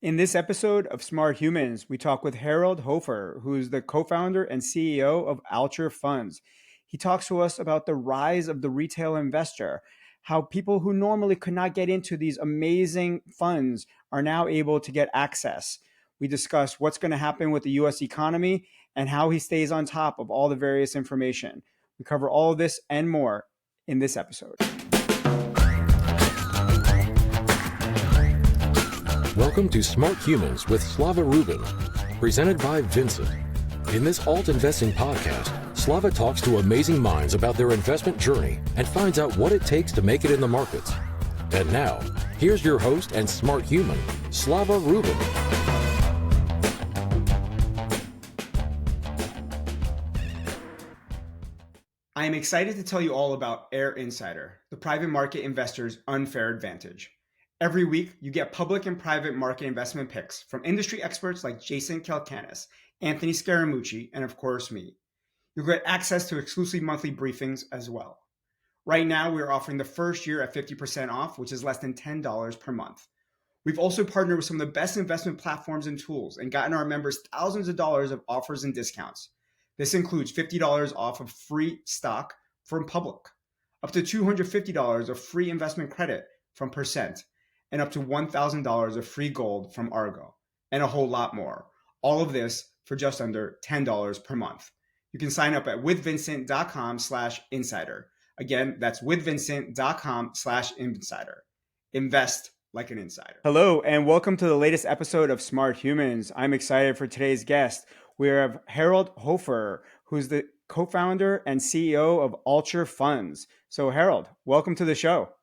In this episode of Smart Humans, we talk with Harold Hofer, who is the co-founder and CEO of Alture Funds. He talks to us about the rise of the retail investor, how people who normally could not get into these amazing funds are now able to get access. We discuss what's going to happen with the US economy and how he stays on top of all the various information. We cover all of this and more in this episode. Welcome to Smart Humans with Slava Rubin, presented by Vincent. In this alt investing podcast, Slava talks to amazing minds about their investment journey and finds out what it takes to make it in the markets. And now, here's your host and smart human, Slava Rubin. I am excited to tell you all about Air Insider, the private market investor's unfair advantage. Every week, you get public and private market investment picks from industry experts like Jason Calacanis, Anthony Scaramucci, and of course me. You'll get access to exclusive monthly briefings as well. Right now, we are offering the first year at 50% off, which is less than $10 per month. We've also partnered with some of the best investment platforms and tools and gotten our members thousands of dollars of offers and discounts. This includes $50 off of free stock from Public, up to $250 of free investment credit from Percent, and up to $1,000 of free gold from Argo, and a whole lot more. All of this for just under $10 per month. You can sign up at withvincent.com/insider. Again, that's withvincent.com/insider. Invest like an insider. Hello, and welcome to the latest episode of Smart Humans. I'm excited for today's guest. We have Harold Hofer, who's the co-founder and CEO of Alture Funds. So Harold, welcome to the show.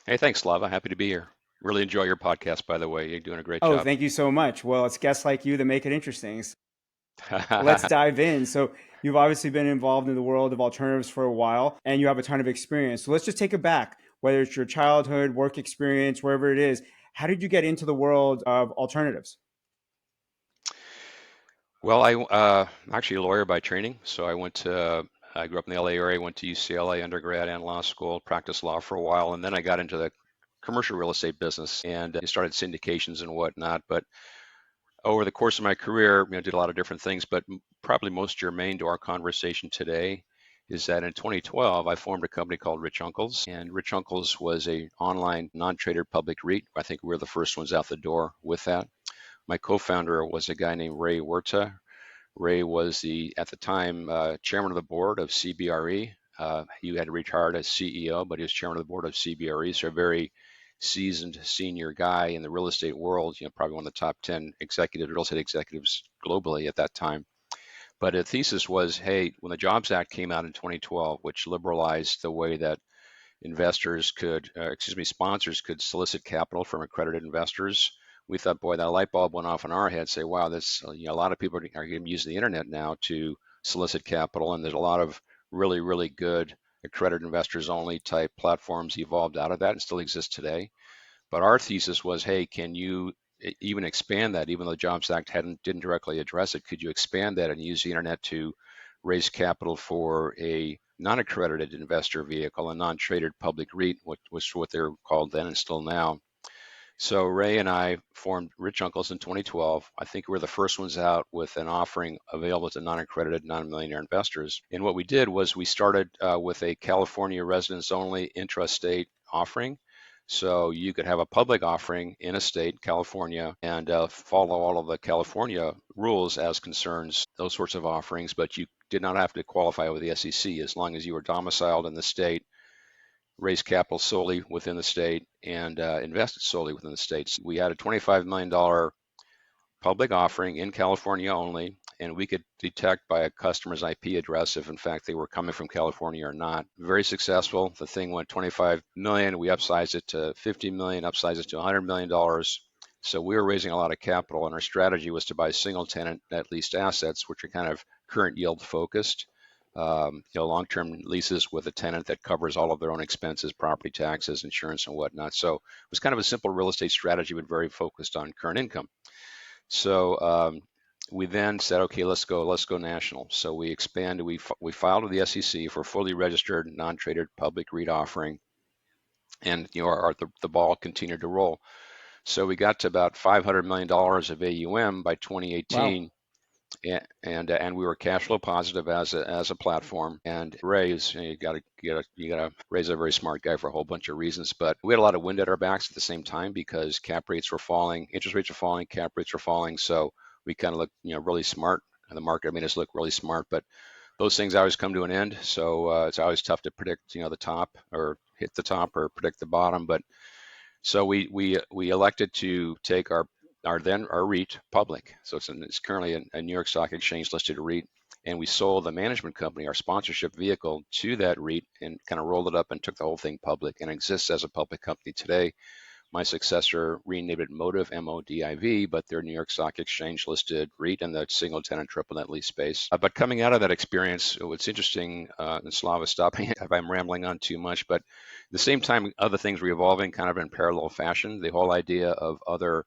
Hey, thanks, Slava. Happy to be here. Really enjoy your podcast, by the way. You're doing a great job. Oh, thank you so much. Well, it's guests like you that make it interesting. Let's dive in. So you've obviously been involved in the world of alternatives for a while, and you have a ton of experience. So let's just take it back, whether it's your childhood, work experience, wherever it is. How did you get into the world of alternatives? Well, I'm actually a lawyer by training. So I grew up in the LA area, went to UCLA undergrad and law school, practiced law for a while, and then I got into the commercial real estate business and started syndications and whatnot. But over the course of my career, did a lot of different things, but probably most germane to our conversation today is that in 2012, I formed a company called Rich Uncles, and Rich Uncles was a online non-traded public REIT. I think we were the first ones out the door with that. My co-founder was a guy named Ray Huerta. Ray was at the time, chairman of the board of CBRE. He had retired as CEO, but he was chairman of the board of CBRE, so a very seasoned senior guy in the real estate world, probably one of the top 10 real estate executives globally at that time. But the thesis was, hey, when the Jobs Act came out in 2012, which liberalized the way that sponsors could solicit capital from accredited investors, we thought, boy, that light bulb went off in our head. Say, wow, this a lot of people are going to use the internet now to solicit capital, and there's a lot of really, really good accredited investors only type platforms evolved out of that and still exist today. But our thesis was, hey, can you even expand that? Even though the Jobs Act didn't directly address it, could you expand that and use the internet to raise capital for a non-accredited investor vehicle, a non-traded public REIT, which was what they were called then and still now. So Ray and I formed Rich Uncles in 2012. I think we were the first ones out with an offering available to non-accredited, non-millionaire investors. And what we did was we started with a California residents-only intrastate offering. So you could have a public offering in a state, California, and follow all of the California rules as concerns those sorts of offerings, but you did not have to qualify with the SEC as long as you were domiciled in the state, raise capital solely within the state, and invested solely within the states. We had a $25 million public offering in California only, and we could detect by a customer's IP address if in fact they were coming from California or not. Very successful. The thing went 25 million. We upsized it to 50 million, upsized it to $100 million. So we were raising a lot of capital, and our strategy was to buy single tenant net leased assets, which are kind of current yield focused. Long-term leases with a tenant that covers all of their own expenses, property taxes, insurance, and whatnot. So it was kind of a simple real estate strategy, but very focused on current income. So we then said, okay, let's go national. So we expanded. We filed with the SEC for a fully registered, non-traded public REIT offering, and the ball continued to roll. So we got to about $500 million of AUM by Wow. 2018. And we were cash flow positive as a platform. And raise, you gotta raise a very smart guy for a whole bunch of reasons. But we had a lot of wind at our backs at the same time because cap rates were falling, interest rates were falling, cap rates were falling. So we kind of looked really smart. And the market made us look really smart. But those things always come to an end. So it's always tough to predict the top or hit the top or predict the bottom. But so we elected to take our REIT public. So it's currently a New York Stock Exchange listed REIT, and we sold the management company, our sponsorship vehicle, to that REIT and kind of rolled it up and took the whole thing public, and exists as a public company today. My successor renamed it Motive, MODIV, but they're New York Stock Exchange listed REIT in the single tenant triple net lease space. But coming out of that experience, what's interesting, and Slava, stop me if I'm rambling on too much, but at the same time, other things were evolving kind of in parallel fashion. The whole idea of other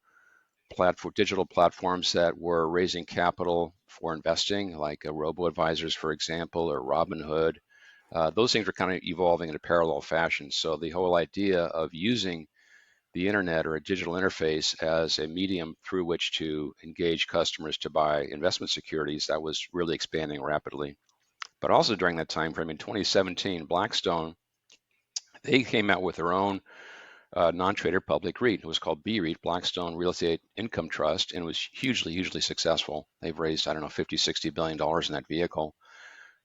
digital platforms that were raising capital for investing, like robo-advisors, for example, or Robinhood, those things were kind of evolving in a parallel fashion. So the whole idea of using the internet or a digital interface as a medium through which to engage customers to buy investment securities, that was really expanding rapidly. But also during that time frame in 2017, Blackstone, they came out with their own non-traded public REIT. It was called BREIT, Blackstone Real Estate Income Trust, and it was hugely successful. They've raised, I don't know, 50, $60 billion in that vehicle.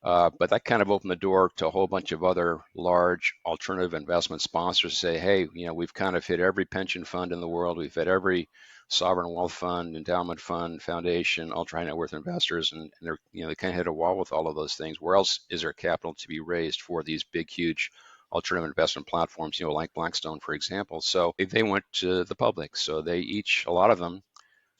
But that kind of opened the door to a whole bunch of other large alternative investment sponsors to say, hey, we've kind of hit every pension fund in the world. We've hit every sovereign wealth fund, endowment fund, foundation, ultra high net worth investors. And they're, they kind of hit a wall with all of those things. Where else is there capital to be raised for these big, huge alternative investment platforms, like Blackstone, for example? So they went to the public. So a lot of them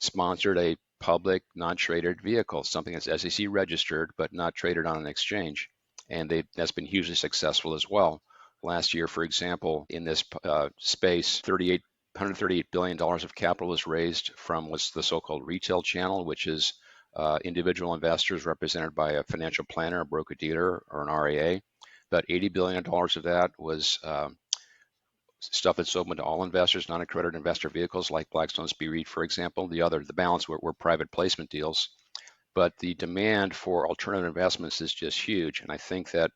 sponsored a public non-traded vehicle, something that's SEC registered but not traded on an exchange, and that's been hugely successful as well. Last year, for example, in this space, $138 billion of capital was raised from what's the so-called retail channel, which is individual investors represented by a financial planner, a broker-dealer, or an RIA. About $80 billion of that was stuff that's open to all investors, non-accredited investor vehicles like Blackstone's BREIT, for example. The balance were private placement deals. But the demand for alternative investments is just huge. And I think that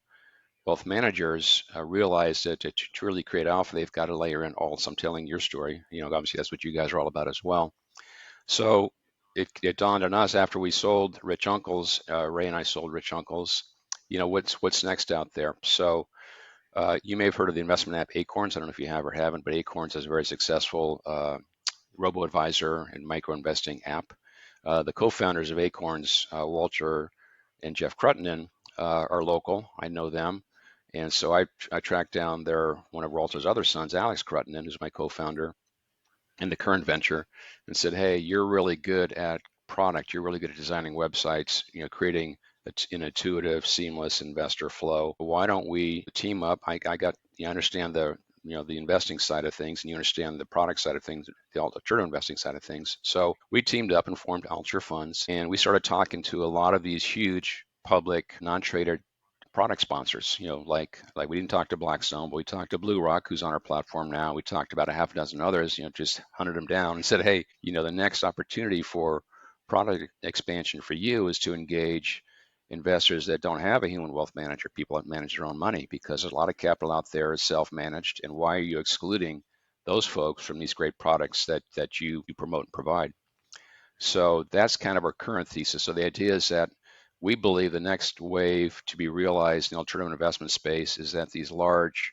both managers realize that to truly create alpha, they've got to layer in alts. I'm telling your story. Obviously that's what you guys are all about as well. So it dawned on us after we sold Rich Uncle's, Ray and I sold Rich Uncle's, what's next out there. So you may have heard of the investment app Acorns. I don't know if you have or haven't, but Acorns is a very successful robo-advisor and micro-investing app. The co-founders of Acorns, Walter and Jeff Cruttenden, are local. I know them. And so I tracked down one of Walter's other sons, Alex Cruttenden, who's my co-founder in the current venture, and said, hey, you're really good at product. You're really good at designing websites, creating an intuitive, seamless investor flow. Why don't we team up? I understand the investing side of things, and you understand the product side of things, the alternative investing side of things. So we teamed up and formed Alture Funds, and we started talking to a lot of these huge public non-traded product sponsors. Like we didn't talk to Blackstone, but we talked to Blue Rock, who's on our platform now. We talked about a half a dozen others, just hunted them down and said, hey, the next opportunity for product expansion for you is to engage investors that don't have a human wealth manager, people that manage their own money, because there's a lot of capital out there is self-managed. And why are you excluding those folks from these great products that you promote and provide? So that's kind of our current thesis. So the idea is that we believe the next wave to be realized in the alternative investment space is that these large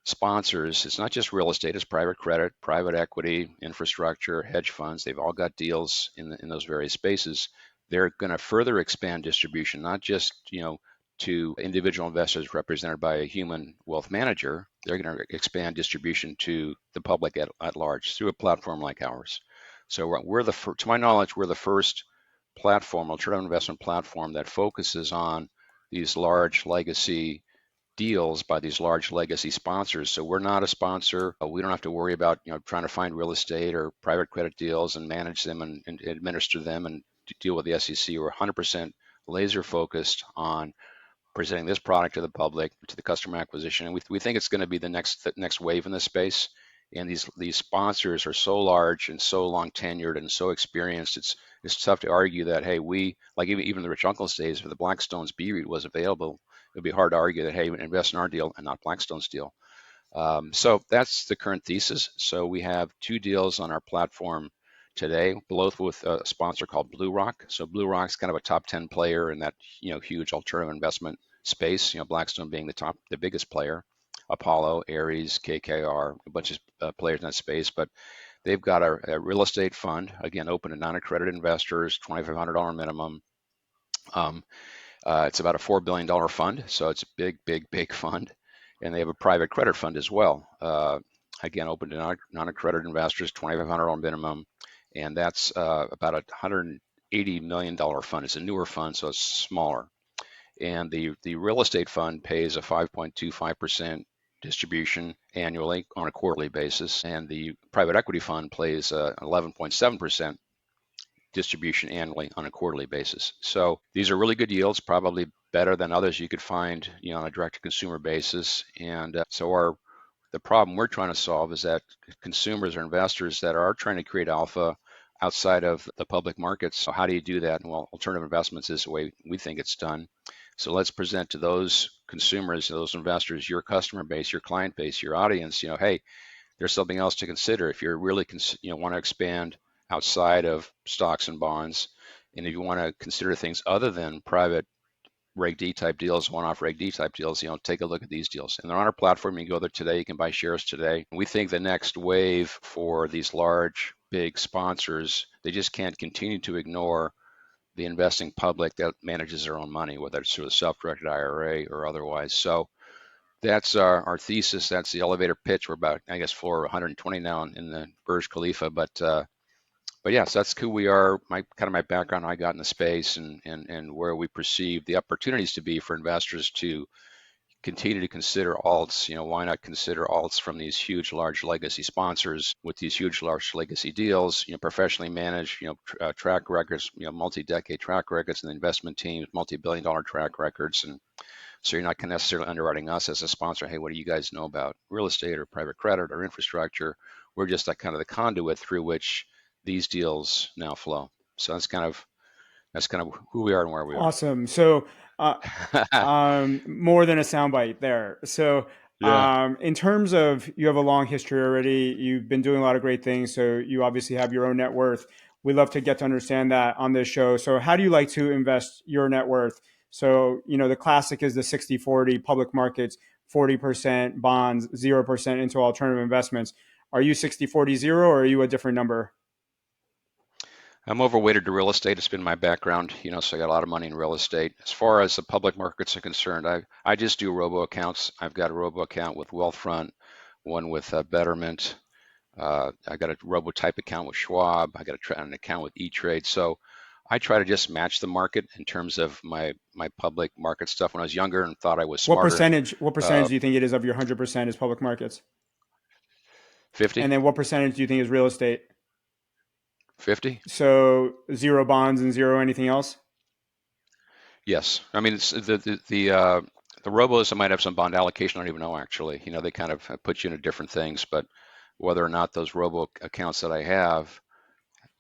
sponsors, it's not just real estate, it's private credit, private equity, infrastructure, hedge funds. They've all got deals in those various spaces. They're going to further expand distribution, not just to individual investors represented by a human wealth manager. They're going to expand distribution to the public at large through a platform like ours. So to my knowledge, we're the first alternative investment platform that focuses on these large legacy deals by these large legacy sponsors. So we're not a sponsor. We don't have to worry about trying to find real estate or private credit deals and manage them and administer them and deal with the SEC. We're 100% laser focused on presenting this product to the public, to the customer acquisition. And we think it's going to be the next wave in this space. And these sponsors are so large and so long tenured and so experienced. It's tough to argue that, hey, we, like even the Rich Uncle's days, if the Blackstone's B-REIT was available, it'd be hard to argue that, hey, invest in our deal and not Blackstone's deal. So that's the current thesis. So we have 2 deals on our platform today, both with a sponsor called Blue Rock. So Blue Rock's kind of a top 10 player in that, huge alternative investment space, Blackstone being the biggest player, Apollo, Ares, KKR, a bunch of players in that space. But they've got a real estate fund, again, open to non-accredited investors, $2,500 minimum. It's about a $4 billion fund, so it's a big, big, big fund. And they have a private credit fund as well. Again, open to non-accredited investors, $2,500 minimum. And that's about a $180 million fund. It's a newer fund, so it's smaller. And the real estate fund pays a 5.25% distribution annually on a quarterly basis. And the private equity fund pays 11.7% distribution annually on a quarterly basis. So these are really good yields, probably better than others you could find, on a direct-to-consumer basis. And so the problem we're trying to solve is that consumers or investors that are trying to create alpha outside of the public markets. So how do you do that? Well, alternative investments is the way we think it's done. So let's present to those consumers, those investors, your customer base, your client base, your audience, hey, there's something else to consider if you're really want to expand outside of stocks and bonds, and if you want to consider things other than private Reg D type deals, one-off Reg D type deals, take a look at these deals. And they're on our platform. You can go there today. You can buy shares today. We think the next wave for these large, big sponsors, they just can't continue to ignore the investing public that manages their own money, whether it's through a self-directed IRA or otherwise. So that's our thesis. That's the elevator pitch. We're about, I guess, floor 120 now in the Burj Khalifa. But yes, that's who we are. My background, how I got in the space, and where we perceive the opportunities to be for investors to continue to consider alts. Why not consider alts from these huge, large legacy sponsors with these huge, large legacy deals? Professionally managed, track records, multi-decade track records, and the investment teams, multi-billion-dollar track records, and so you're not necessarily underwriting us as a sponsor. Hey, what do you guys know about real estate or private credit or infrastructure? We're just that kind of the conduit through which these deals now flow. So that's kind of who we are and where we are. Awesome. So more than a soundbite there. So Yeah. in terms of, you have a long history already. You've been doing a lot of great things. So you obviously have your own net worth. We'd love to get to understand that on this show. So how do you like to invest your net worth? So, the classic is the 60-40 public markets, 40% bonds, 0% into alternative investments. Are you 60-40 zero, or are you a different number? I'm overweighted to real estate. It's been my background, so I got a lot of money in real estate. As far as the public markets are concerned, I just do robo accounts. I've got a robo account with Wealthfront, one with Betterment. I got a robo type account with Schwab. I got an account with E-Trade. So I try to just match the market in terms of my public market stuff. When I was younger and thought I was What smarter. percentage do you think it is of your 100% is public markets? 50. And then what percentage do you think is real estate? 50. So 0 bonds and 0 anything else? Yes. I mean, it's the robos that might have some bond allocation, I don't even know actually. They kind of put you into different things, but whether or not those robo accounts that I have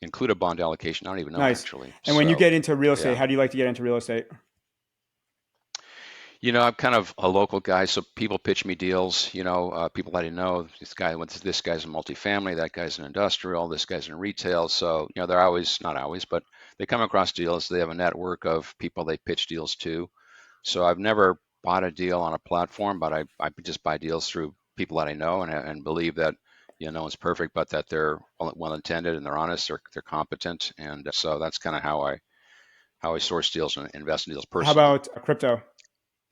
include a bond allocation, I don't even know actually. And when you get into real estate, yeah. how do you like to get into real estate? I'm kind of a local guy, so people pitch me deals. People that I know. This guy's in multifamily, that guy's in industrial, this guy's in retail. So they're always, not always, but they come across deals. They have a network of people they pitch deals to. So I've never bought a deal on a platform, but I just buy deals through people that I know and believe that no one's perfect, but that they're well intended and they're honest, they're competent, and so that's kind of how I source deals and invest in deals personally. How about crypto?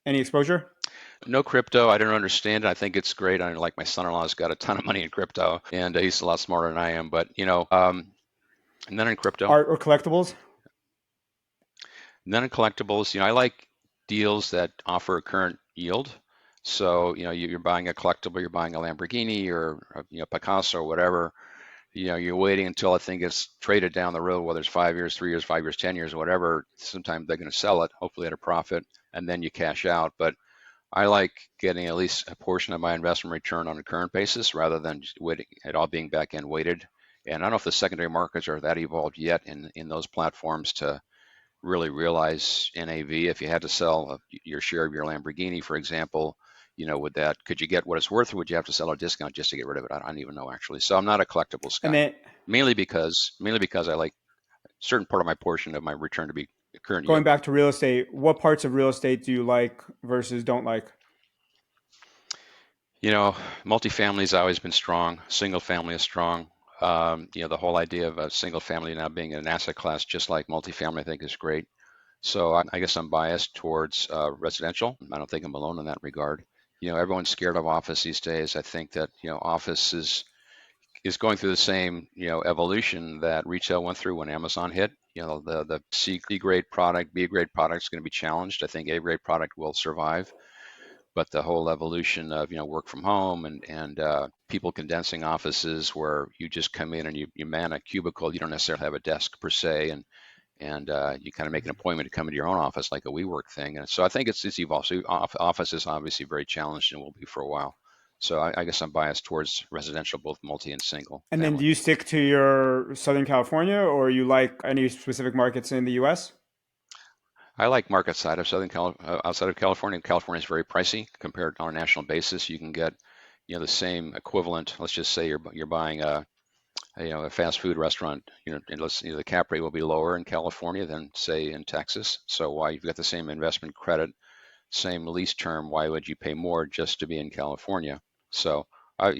Any exposure? No crypto. I don't understand it. I think it's great. Like my son-in-law's got a ton of money in crypto, and he's a lot smarter than I am. But none in crypto. Art or collectibles? None in collectibles. I like deals that offer a current yield. So you're buying a collectible, you're buying a Lamborghini or Picasso or whatever. You're waiting until I think it's traded down the road, whether it's 5 years, 3 years, 5 years, 10 years, or whatever. Sometimes they're going to sell it, hopefully at a profit, and then you cash out. But I like getting at least a portion of my investment return on a current basis rather than just waiting, it all being back end weighted. And I don't know if the secondary markets are that evolved yet in those platforms to really realize NAV. If you had to sell your share of your Lamborghini, for example, could you get what it's worth, or would you have to sell a discount just to get rid of it? I don't even know actually. So I'm not a collectibles And guy, then mainly because I like a certain part of my portion of my return to be current going yield. back to real estate, what parts of real estate do you like versus don't like? Multifamily has always been strong. Single family is strong. The whole idea of a single family now being an asset class, just like multifamily, I think is great. So I guess I'm biased towards residential. I don't think I'm alone in that regard. Everyone's scared of office these days. I think that, office is going through the same, evolution that retail went through when Amazon hit. The C grade product, B grade product is going to be challenged. I think A grade product will survive, but the whole evolution of work from home and people condensing offices where you just come in and you man a cubicle. You don't necessarily have a desk per se, and you kind of make an appointment to come into your own office like a WeWork thing. And so I think it's evolved. So office is obviously very challenged and will be for a while. So I guess I'm biased towards residential, both multi and single And then do family. you stick to your Southern California or you like any specific markets in the US? I like market side of outside of California. California is very pricey compared on a national basis. You can get, the same equivalent. Let's just say you're buying a fast food restaurant. The cap rate will be lower in California than say in Texas. So why you've got the same investment credit, same lease term, why would you pay more just to be in California? So I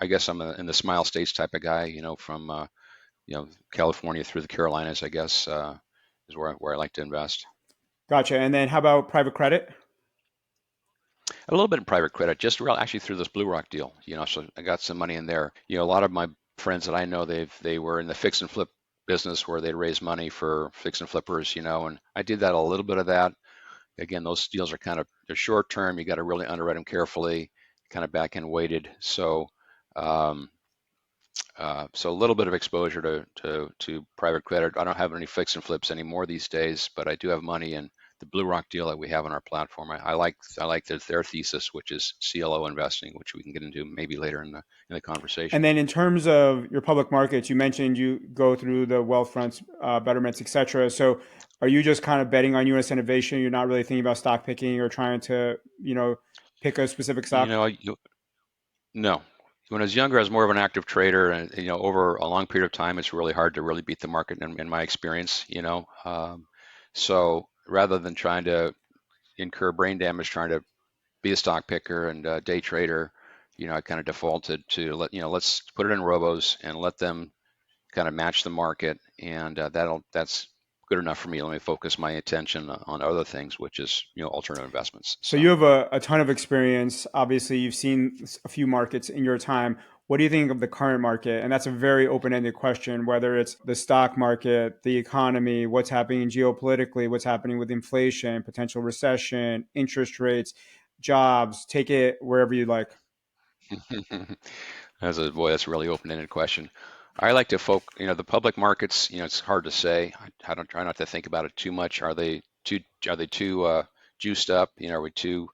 guess I'm in the smile states type of guy. From California through the Carolinas, I guess is where I like to invest. Gotcha. And then how about private credit? A little bit in private credit, just actually through this Blue Rock deal. So I got some money in there. A lot of my friends that I know, they were in the fix and flip business where they'd raise money for fix and flippers. And I did that a little bit of that. Again, those deals are they're short term. You got to really underwrite them carefully, kind of back end weighted. Um, so a little bit of exposure to private credit. I don't have any fix and flips anymore these days, but I do have money in the Blue Rock deal that we have on our platform. I like their thesis, which is CLO investing, which we can get into maybe later in the And conversation. then in terms of your public markets, you mentioned you go through the wealth fronts, betterments, et cetera. So are you just kind of betting on US innovation? You're not really thinking about stock picking or trying to, pick a specific You stock? know, you, no. When I was younger, I was more of an active trader, and over a long period of time, it's really hard to really beat the market in my experience. So rather than trying to incur brain damage trying to be a stock picker and a day trader, I kind of defaulted to let's put it in robos and let them kind of match the market, and that's good enough for me. Let me focus my attention on other things, which is alternative investments. So So you have a ton of experience. Obviously, you've seen a few markets in your time. What do you think of the current market? And that's a very open-ended question, whether it's the stock market, the economy, what's happening geopolitically, what's happening with inflation, potential recession, interest rates, jobs. Take it wherever you like. that's a really open-ended question. I like to the public markets. It's hard to say. I don't try not to think about it too much. Are they too juiced up? Are we too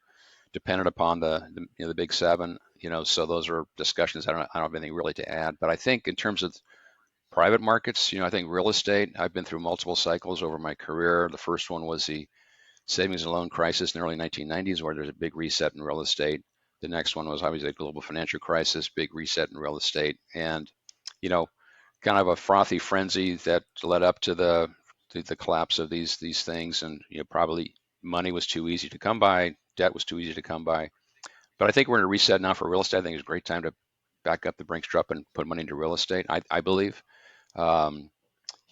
dependent upon the big seven? So those are discussions I don't have anything really to add. But I think in terms of private markets, I think real estate, I've been through multiple cycles over my career. The first one was the savings and loan crisis in the early 1990s, where there's a big reset in real estate. The next one was obviously the global financial crisis, big reset in real estate, and you know, kind of a frothy frenzy that led up to the collapse of these things. And probably money was too easy to come by, debt was too easy to come by. But I think we're in a reset now for real estate. I think it's a great time to back up the Brinks truck and put money into real estate. I believe. Um,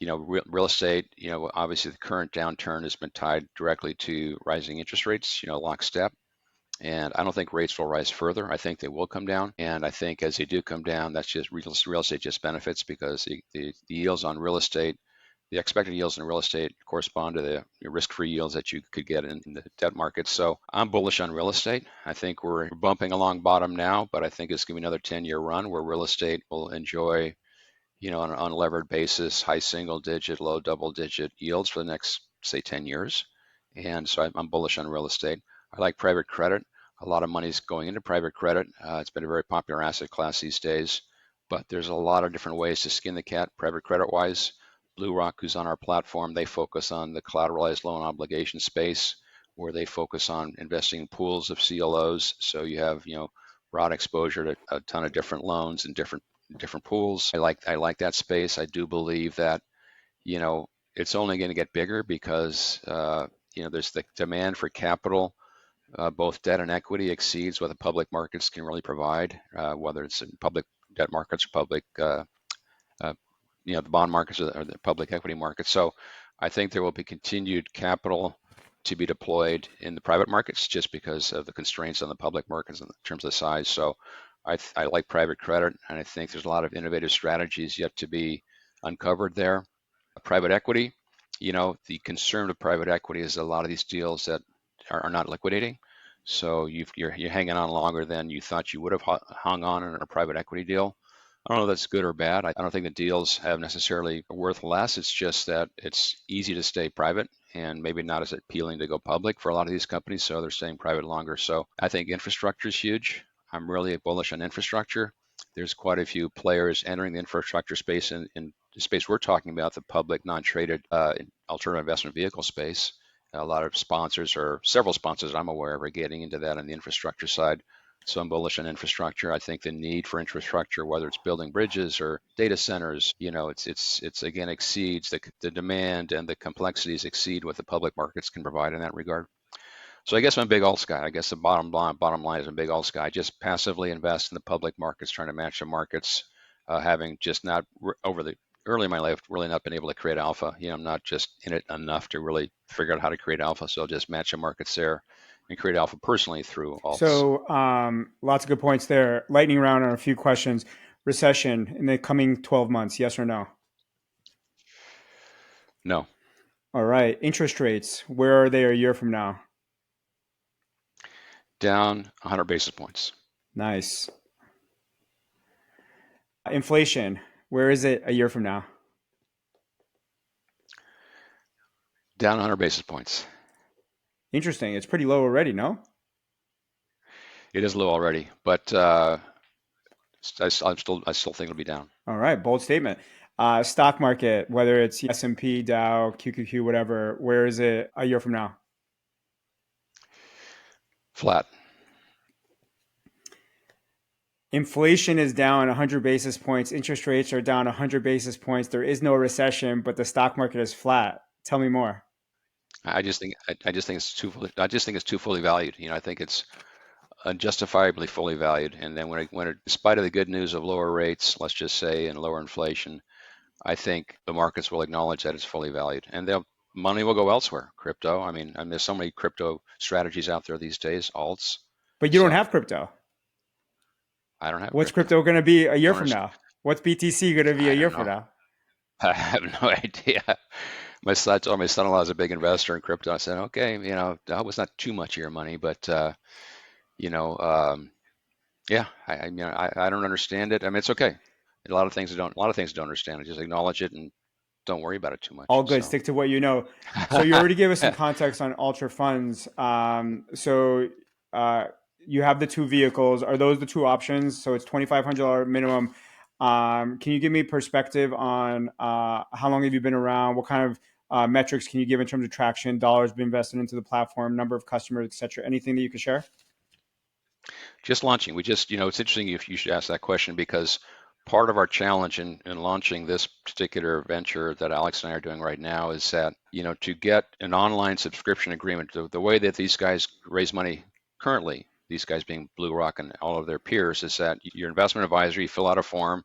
real estate, obviously the current downturn has been tied directly to rising interest rates, lockstep. And I don't think rates will rise further. I think they will come down. And I think as they do come down, that's just real estate just benefits because the yields on real estate, the expected yields in real estate correspond to the risk-free yields that you could get in the debt market. So I'm bullish on real estate. I think we're bumping along bottom now, but I think it's going to be another 10-year run where real estate will enjoy on an unlevered basis, high single digit, low double digit yields for the next, say, 10 years. And so I'm bullish on real estate. I like private credit. A lot of money is going into private credit. It's been a very popular asset class these days, but there's a lot of different ways to skin the cat private credit wise. BlueRock, who's on our platform, they focus on the collateralized loan obligation space, where they focus on investing in pools of CLOs. So you have, broad exposure to a ton of different loans and different pools. I like that space. I do believe that, it's only going to get bigger because there's the demand for capital, both debt and equity exceeds what the public markets can really provide, whether it's in public debt markets or public, the bond markets or the public equity markets. So I think there will be continued capital to be deployed in the private markets just because of the constraints on the public markets in terms of size. So I like private credit, and I think there's a lot of innovative strategies yet to be uncovered there. Private equity, the concern with private equity is a lot of these deals that are not liquidating. So you're hanging on longer than you thought you would have hung on in a private equity deal. I don't know if that's good or bad. I don't think the deals have necessarily worth less. It's just that it's easy to stay private and maybe not as appealing to go public for a lot of these companies. So they're staying private longer. So I think infrastructure is huge. I'm really bullish on infrastructure. There's quite a few players entering the infrastructure space in the space we're talking about, the public non-traded alternative investment vehicle space. A lot of sponsors, or several sponsors I'm aware of, are getting into that on the infrastructure side. So I'm bullish on infrastructure. I think the need for infrastructure, whether it's building bridges or data centers, it's again exceeds the demand, and the complexities exceed what the public markets can provide in that regard. So I guess I'm a big alts guy. I guess the bottom line is I'm a big alts guy. I just passively invest in the public markets, trying to match the markets, having just not over the early in my life really not been able to create alpha. I'm not just in it enough to really figure out how to create alpha. So I'll just match the markets there and create alpha personally through alts. So lots of good points there. Lightning round on a few questions. Recession in the coming 12 months, yes or no? No. All right. Interest rates, where are they a year from now? Down 100 basis points. Nice. Inflation, where is it a year from now? Down 100 basis points. Interesting. It's pretty low already, no? It is low already, but I still think it'll be down. All right, bold statement. Stock market, whether it's S&P, Dow, QQQ, whatever, where is it a year from now? Flat. Inflation is down 100 basis points. Interest rates are down 100 basis points. There is no recession, but the stock market is flat. Tell me more. I just think it's too fully valued. I think it's unjustifiably fully valued. And then despite of the good news of lower rates, let's just say, and lower inflation, I think the markets will acknowledge that it's fully valued, and money will go elsewhere. Crypto. I mean, there's so many crypto strategies out there these days, alts. But you don't have crypto. I don't have. What's crypto going to be a year from now? What's BTC going to be a year from now? I have no idea. My son-in-law is a big investor in crypto. I said, okay, that was not too much of your money, but yeah, I don't understand it. I mean, it's okay. A lot of things I don't understand. I just acknowledge it and don't worry about it too much. All good. Stick to what you know. So you already gave us some context on Alture Funds. You have the two vehicles. Are those the two options? So it's $2,500 minimum. Can you give me perspective on how long have you been around? What kind of metrics can you give in terms of traction, dollars being invested into the platform, number of customers, et cetera? Anything that you could share? Just launching. it's interesting if you should ask that question, because part of our challenge in launching this particular venture that Alex and I are doing right now is that, to get an online subscription agreement, the way that these guys raise money currently, these guys being BlueRock and all of their peers, is that your investment advisor, you fill out a form,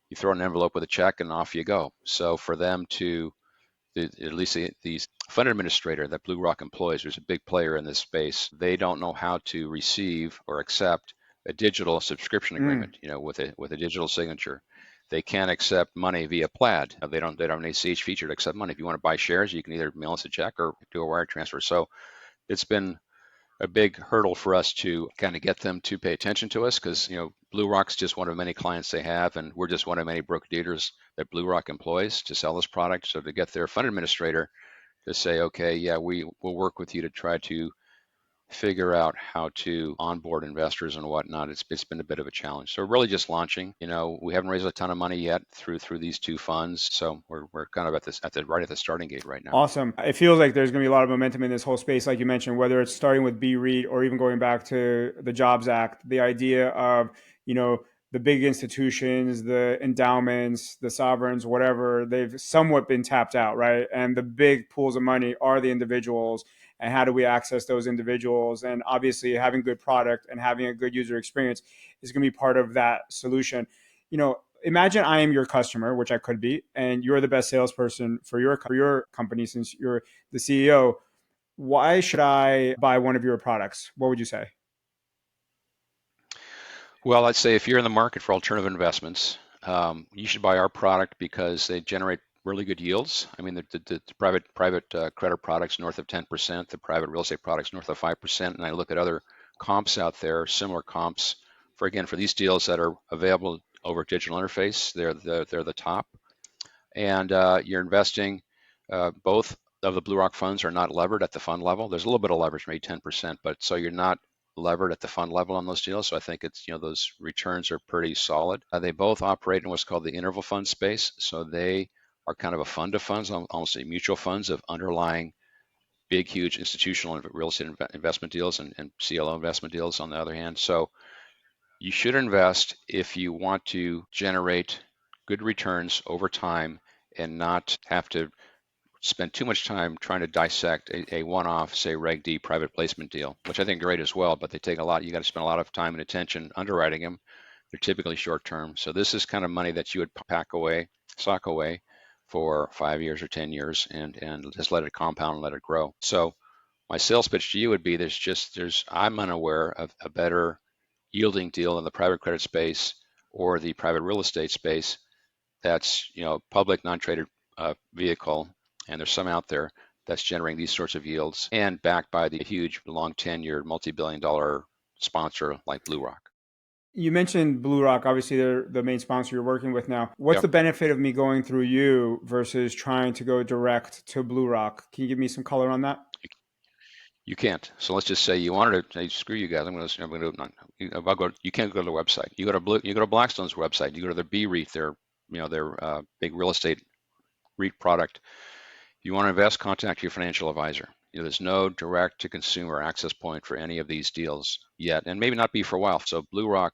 you throw an envelope with a check, and off you go. So for them to, at least the fund administrator that BlueRock employs, who's a big player in this space, they don't know how to receive or accept a digital subscription agreement, with a digital signature. They can't accept money via Plaid. They don't have an ACH feature to accept money. If you want to buy shares, you can either mail us a check or do a wire transfer. So it's been a big hurdle for us to kind of get them to pay attention to us, because BlueRock's just one of many clients they have, and we're just one of many broker dealers that BlueRock employs to sell this product. So to get their fund administrator to say, okay, yeah, we will work with you to try to figure out how to onboard investors and whatnot. It's been a bit of a challenge. So we're really just launching. We haven't raised a ton of money yet through these two funds. So we're kind of right at the starting gate right now. Awesome. It feels like there's going to be a lot of momentum in this whole space, like you mentioned, whether it's starting with BREIT or even going back to the Jobs Act, the idea of, the big institutions, the endowments, the sovereigns, whatever, they've somewhat been tapped out, right? And the big pools of money are the individuals. And how do we access those individuals? And obviously, having good product and having a good user experience is going to be part of that solution. Imagine I am your customer, which I could be, and you're the best salesperson for your company since you're the CEO. Why should I buy one of your products? What would you say? Well, I'd say if you're in the market for alternative investments, you should buy our product because they generate really good yields. I mean, the private credit products north of 10%, the private real estate products north of 5%, and I look at other comps out there, similar comps for these deals that are available over digital interface. They're the top, and you're investing. Both of the BlueRock funds are not levered at the fund level. There's a little bit of leverage, maybe 10%, but so you're not levered at the fund level on those deals. So I think it's, those returns are pretty solid. They both operate in what's called the interval fund space. So they are kind of a fund of funds, almost a mutual funds of underlying big, huge institutional real estate investment deals and CLO investment deals on the other hand. So you should invest if you want to generate good returns over time and not have to spend too much time trying to dissect a one-off, say, Reg D private placement deal, which I think great as well, but they take a lot. You got to spend a lot of time and attention underwriting them. They're typically short-term. So this is kind of money that you would sock away for 5 years or 10 years and just let it compound and let it grow. So my sales pitch to you would be I'm unaware of a better yielding deal in the private credit space or the private real estate space that's public non-traded vehicle, and there's some out there that's generating these sorts of yields and backed by the huge long tenured multi-billion-dollar sponsor like BlueRock. You mentioned BlueRock. Obviously, they're the main sponsor you're working with now. What's the benefit of me going through you versus trying to go direct to BlueRock? Can you give me some color on that? You can't. So let's just say you wanted to. Hey, screw you guys. I'm going to. You can't go to the website. You go to Blackstone's website. You go to their BREIT, their big real estate REIT product. You want to invest, contact your financial advisor. There's no direct to consumer access point for any of these deals yet, and maybe not be for a while. So BlueRock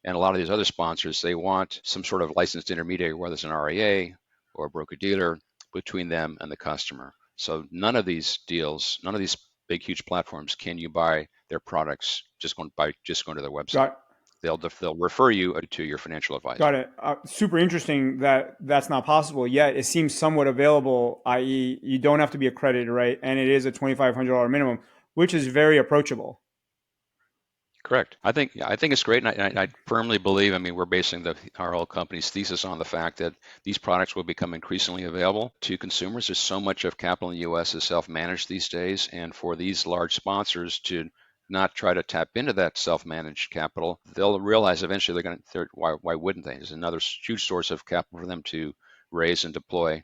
and a lot of these other sponsors, they want some sort of licensed intermediary, whether it's an RIA or a broker dealer, between them and the customer. So none of these deals, none of these big huge platforms, can you buy their products just going to their website. They'll refer you to your financial advisor. Got it. Super interesting that that's not possible yet. It seems somewhat available, i.e., you don't have to be accredited, right? And it is a $2,500 minimum, which is very approachable. Correct. I think it's great, and I firmly believe. I mean, we're basing our whole company's thesis on the fact that these products will become increasingly available to consumers. There's so much of capital in the U.S. is self-managed these days, and for these large sponsors to not try to tap into that self-managed capital, they'll realize eventually why wouldn't they? There's another huge source of capital for them to raise and deploy.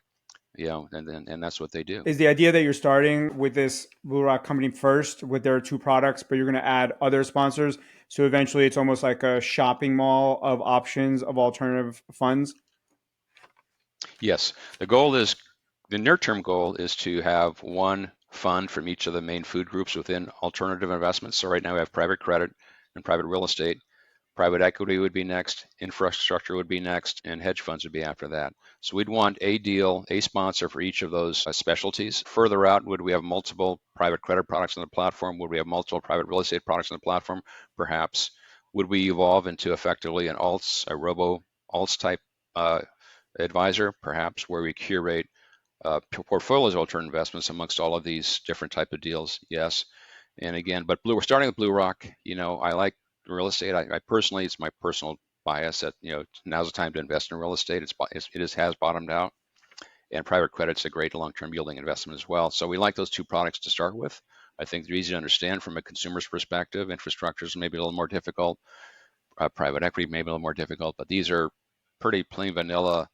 And that's what they do. Is the idea that you're starting with this BlueRock company first with their two products, but you're going to add other sponsors? So eventually it's almost like a shopping mall of options of alternative funds? Yes. The near-term goal is to have one fund from each of the main food groups within alternative investments. So right now we have private credit and private real estate. Private equity would be next, infrastructure would be next, and hedge funds would be after that. So we'd want a sponsor for each of those specialties. Further out, would we have multiple private credit products on the platform? Would we have multiple private real estate products on the platform? Perhaps. Would we evolve into effectively a robo-alts type advisor? Perhaps, where we curate portfolios of alternative investments amongst all of these different type of deals? Yes. And again, but we're starting with BlueRock. I like real estate. I personally, it's my personal bias that now's the time to invest in real estate. It has bottomed out, and private credit's a great long-term yielding investment as well. So we like those two products to start with. I think they're easy to understand from a consumer's perspective. Infrastructure is maybe a little more difficult. Private equity maybe a little more difficult, but these are pretty plain vanilla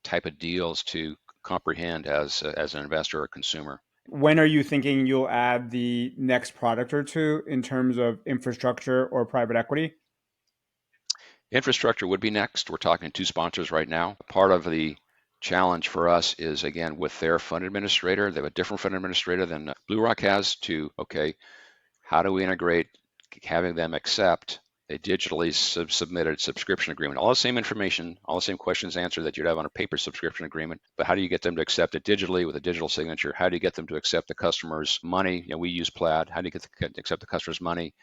type of deals to comprehend as an investor or consumer. When are you thinking you'll add the next product or two in terms of infrastructure or private equity? Infrastructure would be next. We're talking to 2 sponsors right now. Part of the challenge for us is, again, with their fund administrator. They have a different fund administrator than BlueRock has to, okay, how do we integrate having them accept a digitally submitted subscription agreement? All the same information, all the same questions answered that you'd have on a paper subscription agreement, but how do you get them to accept it digitally with a digital signature? How do you get them to accept the customer's money? We use Plaid. How do you get to accept the customer's money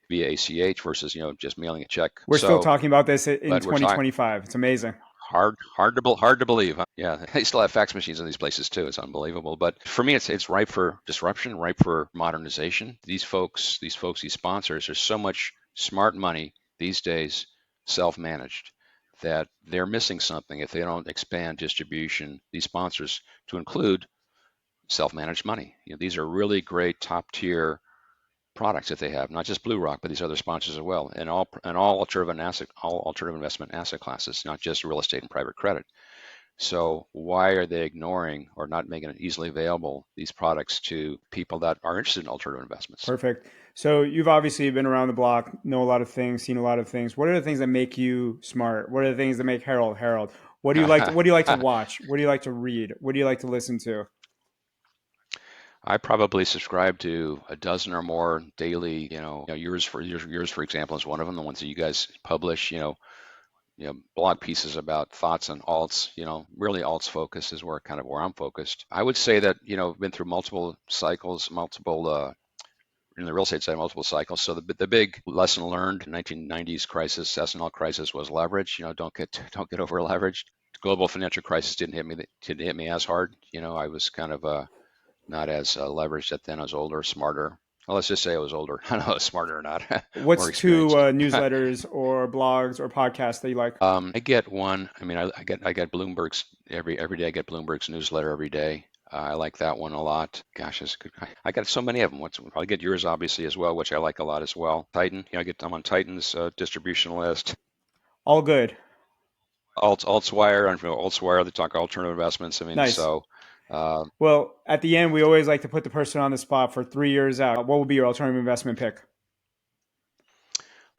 via ACH versus, just mailing a check? We're still talking about this in 2025. It's amazing. Hard to believe. Huh? Yeah, they still have fax machines in these places too. It's unbelievable. But for me, it's ripe for disruption, ripe for modernization. These sponsors, there's so much smart money these days, self-managed, that they're missing something if they don't expand distribution, these sponsors, to include self-managed money. These are really great top-tier products that they have, not just BlueRock, but these other sponsors as well, and all alternative investment asset classes, not just real estate and private credit. So why are they ignoring or not making it easily available, these products, to people that are interested in alternative investments? Perfect. So you've obviously been around the block, know a lot of things, seen a lot of things. What are the things that make you smart? What are the things that make Harold Harold? What do you like? What do you like to watch? What do you like to read? What do you like to listen to? I probably subscribe to a dozen or more daily, yours for example is one of them, the ones that you guys publish, blog pieces about thoughts on alts, really alts focus is where I'm focused. I would say that, I've been through multiple cycles, in the real estate side, multiple cycles. So the big lesson learned, 1990s crisis, S&L crisis, was leverage. Don't get over leveraged. The global financial crisis didn't hit me as hard. I was kind of not as leveraged then. I was older, smarter. Well, let's just say I was older. I don't know if I was smarter or not. What's 2 newsletters or blogs or podcasts that you like? I get one. I get Bloomberg's every day. I get Bloomberg's newsletter every day. I like that one a lot. Gosh, it's good. I got so many of them. I get yours obviously as well, which I like a lot as well. Titan. I'm on Titan's distribution list. All good. Altswire. They talk alternative investments. Nice. So. Well, at the end, we always like to put the person on the spot for 3 years out. What would be your alternative investment pick?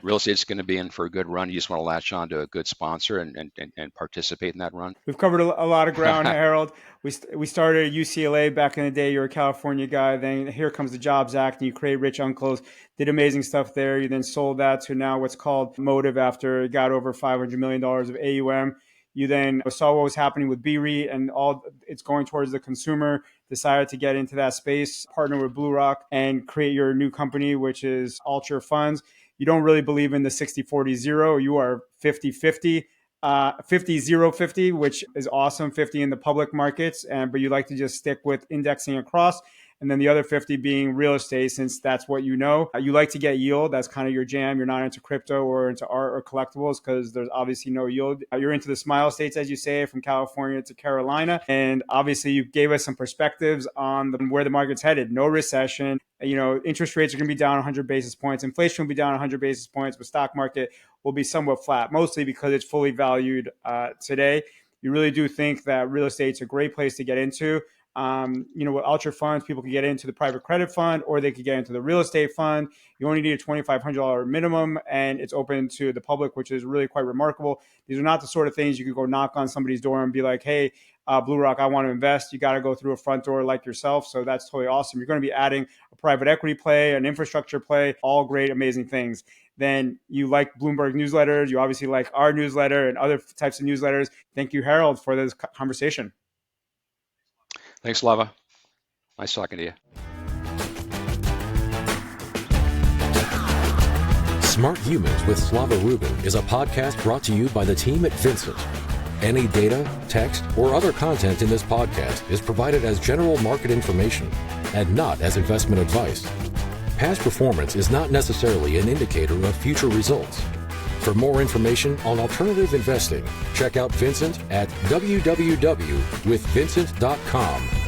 Real estate's going to be in for a good run. You just want to latch on to a good sponsor and participate in that run. We've covered a lot of ground, Harold. We started at UCLA back in the day. You're a California guy. Then here comes the Jobs Act, and you create Rich Uncles. Did amazing stuff there. You then sold that to now what's called Motive after it got over $500 million of AUM. You then saw what was happening with BREIT and all it's going towards the consumer, decided to get into that space, partner with BlueRock and create your new company, which is Alture Funds. You don't really believe in the 60-40-0. You are 50-50, 50-0-50, which is awesome, 50 in the public markets, but you like to just stick with indexing across. And then the other 50 being real estate, since that's what you know. You like to get yield. That's kind of your jam. You're not into crypto or into art or collectibles because there's obviously no yield. You're into the smile states, as you say, from California to Carolina. And obviously you gave us some perspectives on where the market's headed. No recession. Interest rates are going to be down 100 basis points. Inflation will be down 100 basis points, but stock market will be somewhat flat, mostly because it's fully valued today. You really do think that real estate's a great place to get into. With Alture Funds, people can get into the private credit fund or they could get into the real estate fund. You only need a $2,500 minimum and it's open to the public, which is really quite remarkable. These are not the sort of things you could go knock on somebody's door and be like, hey, BlueRock, I want to invest. You got to go through a front door like yourself. So that's totally awesome. You're going to be adding a private equity play, an infrastructure play, all great, amazing things. Then you like Bloomberg newsletters. You obviously like our newsletter and other types of newsletters. Thank you, Harold, for this conversation. Thanks, Slava. Nice talking to you. Smart Humans with Slava Rubin is a podcast brought to you by the team at Vincent. Any data, text, or other content in this podcast is provided as general market information and not as investment advice. Past performance is not necessarily an indicator of future results. For more information on alternative investing, check out Vincent at www.withvincent.com.